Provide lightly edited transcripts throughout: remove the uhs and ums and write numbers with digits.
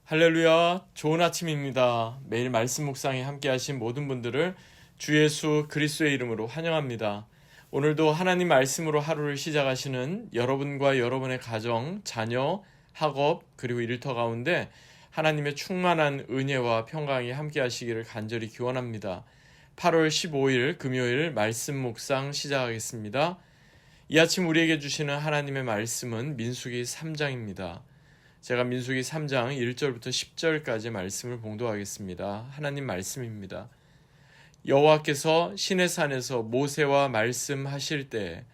할렐루야, 좋은 아침입니다. 매일 말씀 묵상에 함께하신 모든 분들을 주 예수 그리스도의 이름으로 환영합니다. 오늘도 하나님 말씀으로 하루를 시작하시는 여러분과 여러분의 가정, 자녀, 학업, 그리고 일터 가운데 하나님의 충만한 은혜와 평강이 함께하시기를 간절히 기원합니다. 8월 15일 금요일 말씀 묵상 시작하겠습니다. 이 아침 우리에게 주시는 하나님의 말씀은 민수기 3장입니다. 제가 민수기 3장 1절부터 10절까지 말씀을 봉독하겠습니다. 하나님 말씀입니다. 여호와께서 시내산에서 모세와 말씀하실 때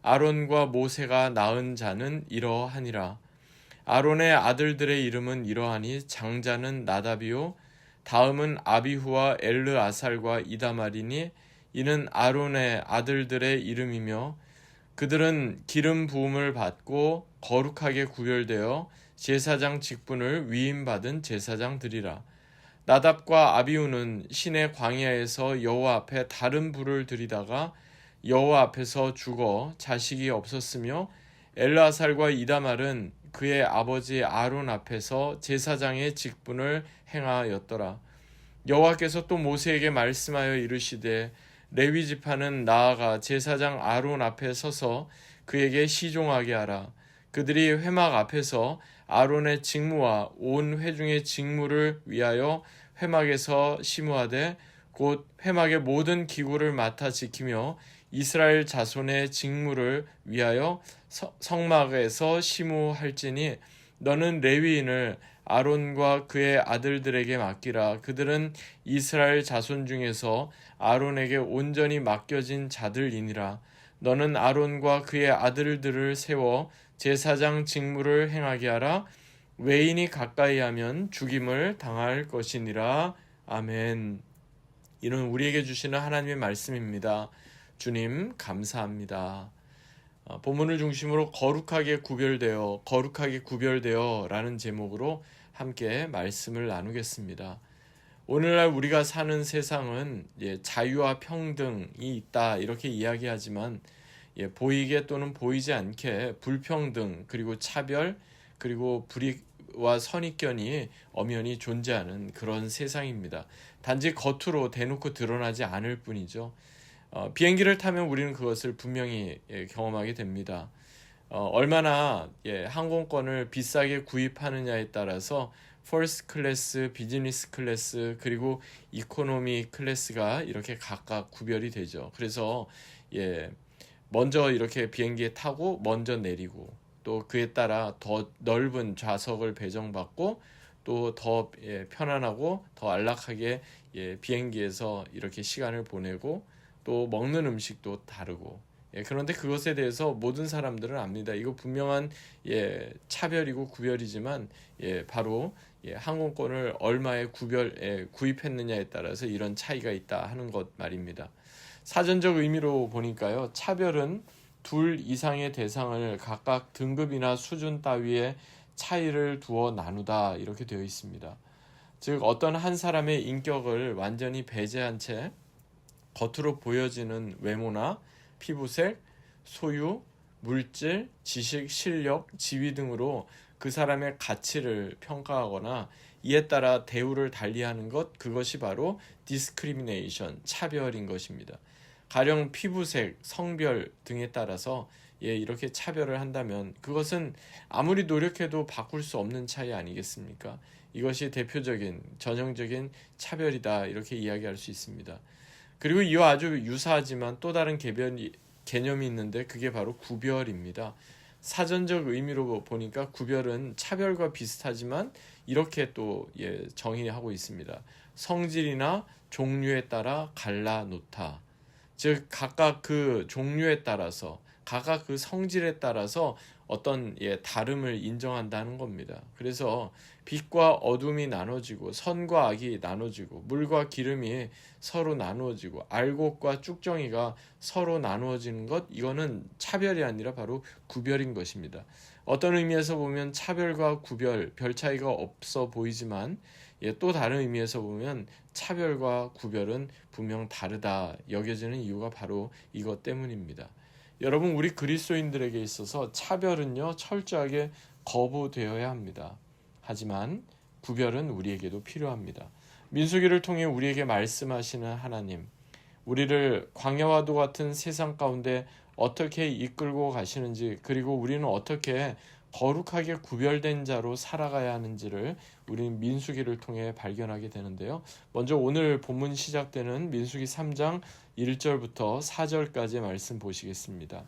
아론과 모세가 낳은 자는 이러하니라. 아론의 아들들의 이름은 이러하니 장자는 나답이요 다음은 아비후와 엘르아살과 이다말이니 이는 아론의 아들들의 이름이며 그들은 기름 부음을 받고 거룩하게 구별되어 제사장 직분을 위임받은 제사장들이라. 나답과 아비후는 시내 광야에서 여호와 앞에 다른 불을 들이다가 여호와 앞에서 죽어 자식이 없었으며 엘르아살과 이다말은 그의 아버지 아론 앞에서 제사장의 직분을 행하였더라. 여호와께서 또 모세에게 말씀하여 이르시되 레위 지파는 나아가 제사장 아론 앞에 서서 그에게 시종하게 하라. 그들이 회막 앞에서 아론의 직무와 온 회중의 직무를 위하여 회막에서 심우하되 곧 회막의 모든 기구를 맡아 지키며 이스라엘 자손의 직무를 위하여 성막에서 심우할지니 너는 레위인을 아론과 그의 아들들에게 맡기라. 그들은 이스라엘 자손 중에서 아론에게 온전히 맡겨진 자들이니라. 너는 아론과 그의 아들들을 세워 제사장 직무를 행하게 하라. 외인이 가까이 하면 죽임을 당할 것이니라. 아멘. 이는 우리에게 주시는 하나님의 말씀입니다. 주님 감사합니다. 본문을 중심으로 거룩하게 구별되어 라는 제목으로 함께 말씀을 나누겠습니다. 오늘날 우리가 사는 세상은 자유와 평등이 있다 이렇게 이야기하지만 보이게 또는 보이지 않게 불평등 그리고 차별 그리고 불의와 선입견이 엄연히 존재하는 그런 세상입니다. 단지 겉으로 대놓고 드러나지 않을 뿐이죠. 비행기를 타면 우리는 그것을 분명히 경험하게 됩니다. 얼마나 항공권을 비싸게 구입하느냐에 따라서 퍼스트 클래스, 비즈니스 클래스, 그리고 이코노미 클래스가 이렇게 각각 구별이 되죠. 그래서 먼저 이렇게 비행기에 타고 먼저 내리고 또 그에 따라 더 넓은 좌석을 배정받고 또 더 편안하고 더 안락하게 비행기에서 이렇게 시간을 보내고 또 먹는 음식도 다르고 그런데 그것에 대해서 모든 사람들은 압니다. 이거 분명한 차별이고 구별이지만 바로 항공권을 얼마에 구입했느냐에 따라서 이런 차이가 있다 하는 것 말입니다. 사전적 의미로 보니까요. 차별은 둘 이상의 대상을 각각 등급이나 수준 따위의 차이를 두어 나누다 이렇게 되어 있습니다. 즉 어떤 한 사람의 인격을 완전히 배제한 채 겉으로 보여지는 외모나 피부색, 소유, 물질, 지식, 실력, 지위 등으로 그 사람의 가치를 평가하거나 이에 따라 대우를 달리하는 것, 그것이 바로 디스크리미네이션, 차별인 것입니다. 가령 피부색, 성별 등에 따라서 이렇게 차별을 한다면 그것은 아무리 노력해도 바꿀 수 없는 차이 아니겠습니까? 이것이 대표적인 전형적인 차별이다 이렇게 이야기할 수 있습니다. 그리고 이와 아주 유사하지만 또 다른 개념이 있는데 그게 바로 구별입니다. 사전적 의미로 보니까 구별은 차별과 비슷하지만 이렇게 또 정의하고 있습니다. 성질이나 종류에 따라 갈라놓다. 즉 각각 그 종류에 따라서 각각 그 성질에 따라서 어떤 다름을 인정한다는 겁니다. 그래서 빛과 어둠이 나눠지고 선과 악이 나눠지고 물과 기름이 서로 나누어지고 알곡과 쭉정이가 서로 나누어지는 것, 이거는 차별이 아니라 바로 구별인 것입니다. 어떤 의미에서 보면 차별과 구별, 별 차이가 없어 보이지만 또 다른 의미에서 보면 차별과 구별은 분명 다르다 여겨지는 이유가 바로 이것 때문입니다. 여러분, 우리 그리스도인들에게 있어서 차별은요 철저하게 거부되어야 합니다. 하지만 구별은 우리에게도 필요합니다. 민수기를 통해 우리에게 말씀하시는 하나님, 우리를 광야와도 같은 세상 가운데 어떻게 이끌고 가시는지, 그리고 우리는 어떻게 거룩하게 구별된 자로 살아가야 하는지를 우리는 민수기를 통해 발견하게 되는데요. 먼저 오늘 본문 시작되는 민수기 3장 1절부터 4절까지의 말씀 보시겠습니다.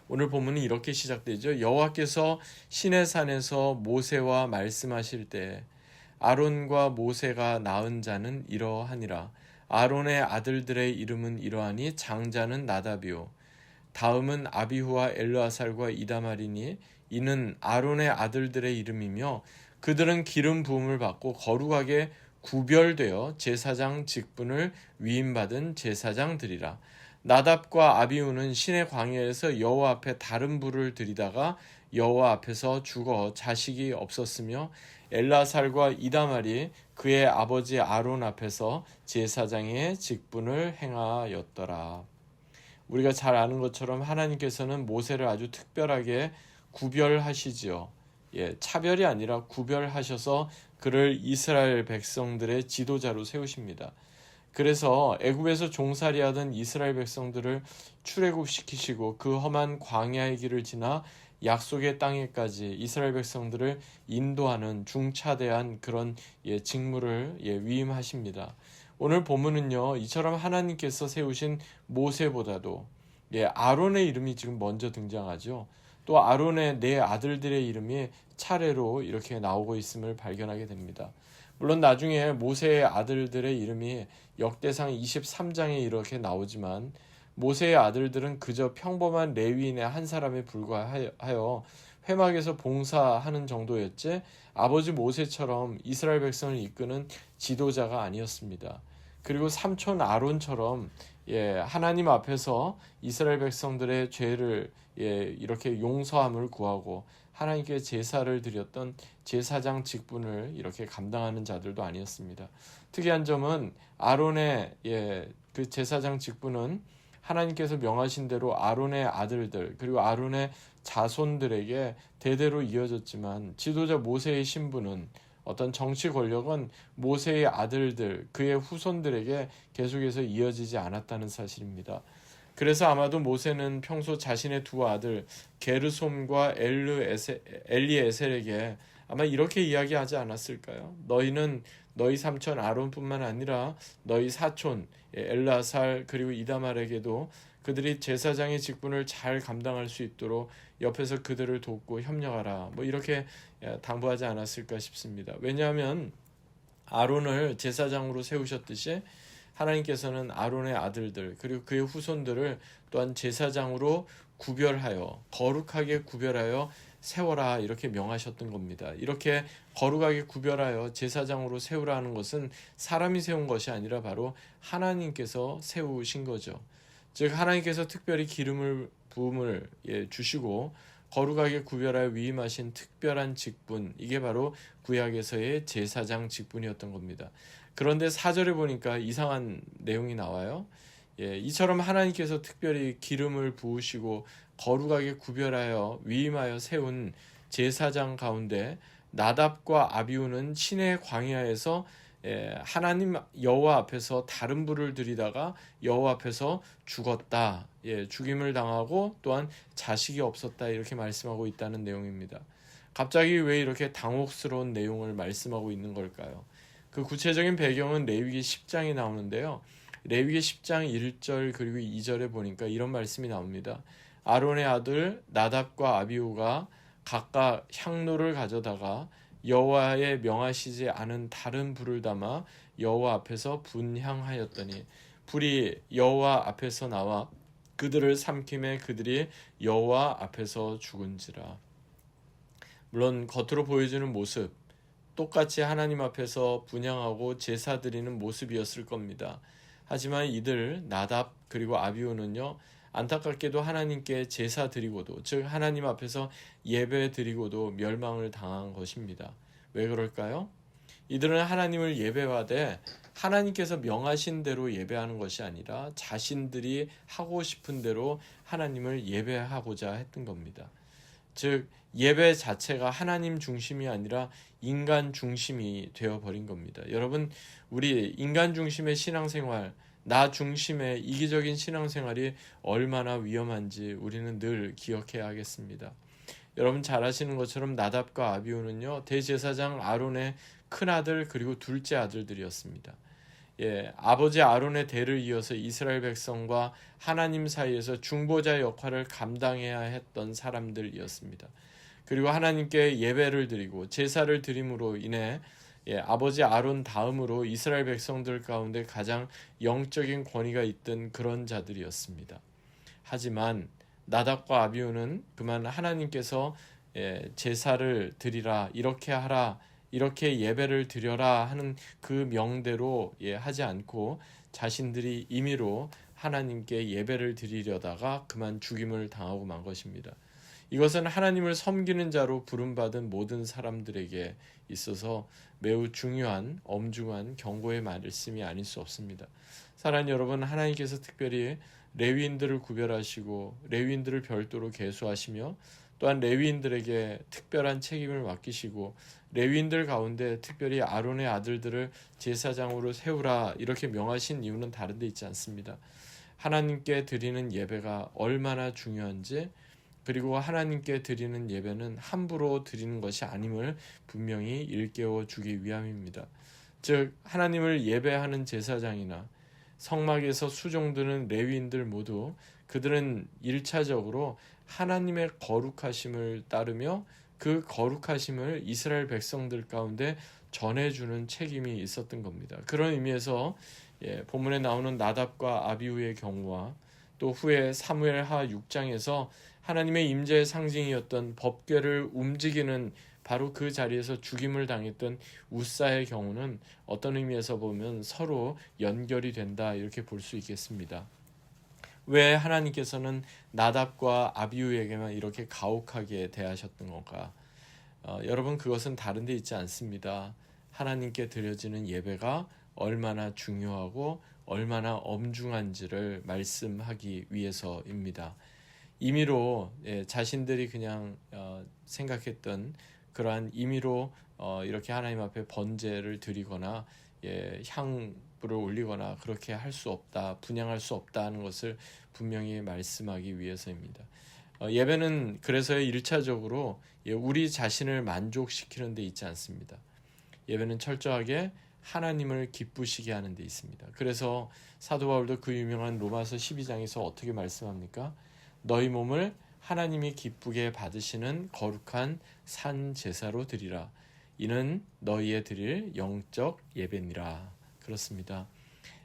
오늘 본문은 이렇게 시작되죠. 여호와께서 시내산에서 모세와 말씀하실 때 아론과 모세가 낳은 자는 이러하니라. 아론의 아들들의 이름은 이러하니 장자는 나답이요 다음은 아비후와 엘르아살과 이다말이니 이는 아론의 아들들의 이름이며 그들은 기름 부음을 받고 거룩하게 구별되어 제사장 직분을 위임받은 제사장들이라. 나답과 아비후는 시내 광야에서 여호와 앞에 다른 불을 들이다가 여호와 앞에서 죽어 자식이 없었으며 엘라살과 이다말이 그의 아버지 아론 앞에서 제사장의 직분을 행하였더라. 우리가 잘 아는 것처럼 하나님께서는 모세를 아주 특별하게 구별하시지요. 차별이 아니라 구별하셔서 그를 이스라엘 백성들의 지도자로 세우십니다. 그래서 애굽에서 종살이하던 이스라엘 백성들을 출애굽시키시고 그 험한 광야의 길을 지나 약속의 땅에까지 이스라엘 백성들을 인도하는 중차대한 그런 직무를 위임하십니다. 오늘 본문은요, 이처럼 하나님께서 세우신 모세보다도 아론의 이름이 지금 먼저 등장하죠. 또 아론의 네 아들들의 이름이 차례로 이렇게 나오고 있음을 발견하게 됩니다. 물론 나중에 모세의 아들들의 이름이 역대상 23장에 이렇게 나오지만 모세의 아들들은 그저 평범한 레위인의 한 사람에 불과하여 회막에서 봉사하는 정도였지 아버지 모세처럼 이스라엘 백성을 이끄는 지도자가 아니었습니다. 그리고 삼촌 아론처럼 하나님 앞에서 이스라엘 백성들의 죄를 이렇게 용서함을 구하고 하나님께 제사를 드렸던 제사장 직분을 이렇게 감당하는 자들도 아니었습니다. 특이한 점은 아론의 그 제사장 직분은 하나님께서 명하신 대로 아론의 아들들 그리고 아론의 자손들에게 대대로 이어졌지만 지도자 모세의 신분은 어떤 정치 권력은 모세의 아들들 그의 후손들에게 계속해서 이어지지 않았다는 사실입니다. 그래서 아마도 모세는 평소 자신의 두 아들 게르솜과 엘리에셀에게 아마 이렇게 이야기하지 않았을까요? 너희는 너희 삼촌 아론뿐만 아니라 너희 사촌 엘라살 그리고 이다말에게도 그들이 제사장의 직분을 잘 감당할 수 있도록 옆에서 그들을 돕고 협력하라. 이렇게 당부하지 않았을까 싶습니다. 왜냐하면 아론을 제사장으로 세우셨듯이 하나님께서는 아론의 아들들 그리고 그의 후손들을 또한 제사장으로 구별하여 거룩하게 구별하여 세워라 이렇게 명하셨던 겁니다. 이렇게 거룩하게 구별하여 제사장으로 세우라는 것은 사람이 세운 것이 아니라 바로 하나님께서 세우신 거죠. 즉 하나님께서 특별히 기름을 부음을 주시고 거룩하게 구별하여 위임하신 특별한 직분, 이게 바로 구약에서의 제사장 직분이었던 겁니다. 그런데 4절에 보니까 이상한 내용이 나와요. 이처럼 하나님께서 특별히 기름을 부으시고 거룩하게 구별하여 위임하여 세운 제사장 가운데 나답과 아비후는 시내 광야에서 하나님 여호와 앞에서 다른 불을 들이다가 여호와 앞에서 죽었다. 죽임을 당하고 또한 자식이 없었다. 이렇게 말씀하고 있다는 내용입니다. 갑자기 왜 이렇게 당혹스러운 내용을 말씀하고 있는 걸까요? 그 구체적인 배경은 레위기 10장에 나오는데요. 레위기 10장 1절 그리고 2절에 보니까 이런 말씀이 나옵니다. 아론의 아들 나답과 아비후가 각각 향로를 가져다가 여호와의 명하시지 않은 다른 불을 담아 여호와 앞에서 분향하였더니 불이 여호와 앞에서 나와 그들을 삼킴에 그들이 여호와 앞에서 죽은지라. 물론 겉으로 보여주는 모습 똑같이 하나님 앞에서 분향하고 제사 드리는 모습이었을 겁니다. 하지만 이들 나답 그리고 아비후는요, 안타깝게도 하나님께 제사 드리고도 즉 하나님 앞에서 예배 드리고도 멸망을 당한 것입니다. 왜 그럴까요? 이들은 하나님을 예배하되 하나님께서 명하신 대로 예배하는 것이 아니라 자신들이 하고 싶은 대로 하나님을 예배하고자 했던 겁니다. 즉 예배 자체가 하나님 중심이 아니라 인간 중심이 되어버린 겁니다. 여러분, 우리 인간 중심의 신앙생활, 나 중심의 이기적인 신앙생활이 얼마나 위험한지 우리는 늘 기억해야 하겠습니다. 여러분 잘 아시는 것처럼 나답과 아비후는요, 대제사장 아론의 큰아들 그리고 둘째 아들들이었습니다. 아버지 아론의 대를 이어서 이스라엘 백성과 하나님 사이에서 중보자 역할을 감당해야 했던 사람들이었습니다. 그리고 하나님께 예배를 드리고 제사를 드림으로 인해 아버지 아론 다음으로 이스라엘 백성들 가운데 가장 영적인 권위가 있던 그런 자들이었습니다. 하지만 나답과 아비후는 그만 하나님께서 제사를 드리라, 이렇게 하라, 이렇게 예배를 드려라 하는 그 명대로 하지 않고 자신들이 임의로 하나님께 예배를 드리려다가 그만 죽임을 당하고 만 것입니다. 이것은 하나님을 섬기는 자로 부름받은 모든 사람들에게 있어서 매우 중요한 엄중한 경고의 말씀이 아닐 수 없습니다. 사랑하는 여러분, 하나님께서 특별히 레위인들을 구별하시고 레위인들을 별도로 계수하시며 또한 레위인들에게 특별한 책임을 맡기시고 레위인들 가운데 특별히 아론의 아들들을 제사장으로 세우라 이렇게 명하신 이유는 다른 데 있지 않습니다. 하나님께 드리는 예배가 얼마나 중요한지, 그리고 하나님께 드리는 예배는 함부로 드리는 것이 아님을 분명히 일깨워 주기 위함입니다. 즉 하나님을 예배하는 제사장이나 성막에서 수종드는 레위인들 모두 그들은 1차적으로 하나님의 거룩하심을 따르며 그 거룩하심을 이스라엘 백성들 가운데 전해주는 책임이 있었던 겁니다. 그런 의미에서 본문에 나오는 나답과 아비후의 경우와 또 후에 사무엘하 6장에서 하나님의 임재의 상징이었던 법궤를 움직이는 바로 그 자리에서 죽임을 당했던 우사의 경우는 어떤 의미에서 보면 서로 연결이 된다 이렇게 볼 수 있겠습니다. 왜 하나님께서는 나답과 아비후에게만 이렇게 가혹하게 대하셨던 건가? 여러분, 그것은 다른 데 있지 않습니다. 하나님께 드려지는 예배가 얼마나 중요하고 얼마나 엄중한지를 말씀하기 위해서입니다. 임의로 자신들이 그냥 생각했던 그러한 임의로 이렇게 하나님 앞에 번제를 드리거나 향불을 올리거나 그렇게 할 수 없다, 분향할 수 없다는 것을 분명히 말씀하기 위해서입니다. 예배는 그래서 1차적으로 우리 자신을 만족시키는 데 있지 않습니다. 예배는 철저하게 하나님을 기쁘시게 하는 데 있습니다. 그래서 사도 바울도 그 유명한 로마서 12장에서 어떻게 말씀합니까? 너희 몸을 하나님이 기쁘게 받으시는 거룩한 산 제사로 드리라. 이는 너희의 드릴 영적 예배니라. 그렇습니다.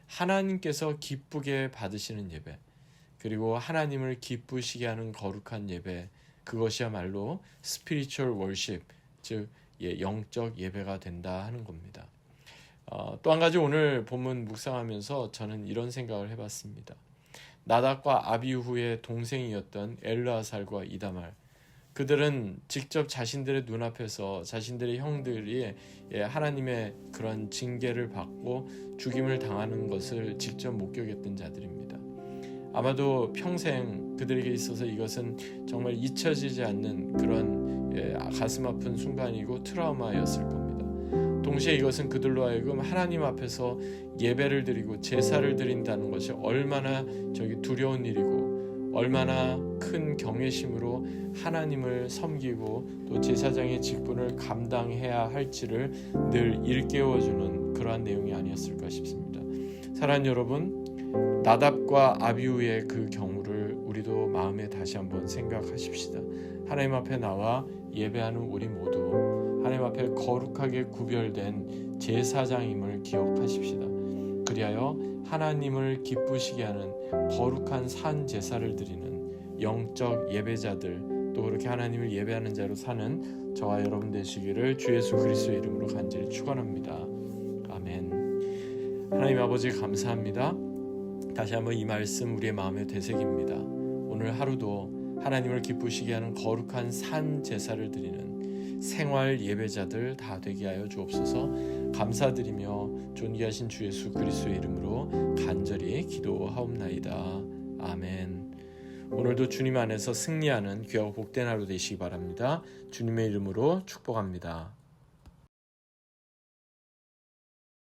하나님께서 기쁘게 받으시는 예배, 그리고 하나님을 기쁘시게 하는 거룩한 예배, 그것이야말로 spiritual worship, 즉 영적 예배가 된다 하는 겁니다. 또 한 가지 오늘 본문 묵상하면서 저는 이런 생각을 해봤습니다. 나답과 아비후의 동생이었던 엘르아살과 이다말, 그들은 직접 자신들의 눈앞에서 자신들의 형들이 하나님의 그런 징계를 받고 죽임을 당하는 것을 직접 목격했던 자들입니다. 아마도 평생 그들에게 있어서 이것은 정말 잊혀지지 않는 그런 가슴 아픈 순간이고 트라우마였을 겁니다. 동시에 이것은 그들로 하여금 하나님 앞에서 예배를 드리고 제사를 드린다는 것이 얼마나 두려운 일이고 얼마나 큰 경외심으로 하나님을 섬기고 또 제사장의 직분을 감당해야 할지를 늘 일깨워주는 그러한 내용이 아니었을까 싶습니다. 사랑하는 여러분, 나답과 아비후의 그 경우를 우리도 마음에 다시 한번 생각하십시다. 하나님 앞에 나와 예배하는 우리 모두 하나님 앞에 거룩하게 구별된 제사장임을 기억하십시다. 그리하여 하나님을 기쁘시게 하는 거룩한 산 제사를 드리는 영적 예배자들, 또 그렇게 하나님을 예배하는 자로 사는 저와 여러분 되시기를 주 예수 그리스도의 이름으로 간절히 축원합니다. 아멘. 하나님 아버지 감사합니다. 다시 한번 이 말씀 우리의 마음에 되새깁니다. 오늘 하루도 하나님을 기쁘시게 하는 거룩한 산 제사를 드리는 생활 예배자들 다 되게 하여 주옵소서. 감사드리며 존귀하신 주 예수 그리스도의 이름으로 간절히 기도하옵나이다. 아멘. 오늘도 주님 안에서 승리하는 귀하고 복된 하루 되시기 바랍니다. 주님의 이름으로 축복합니다.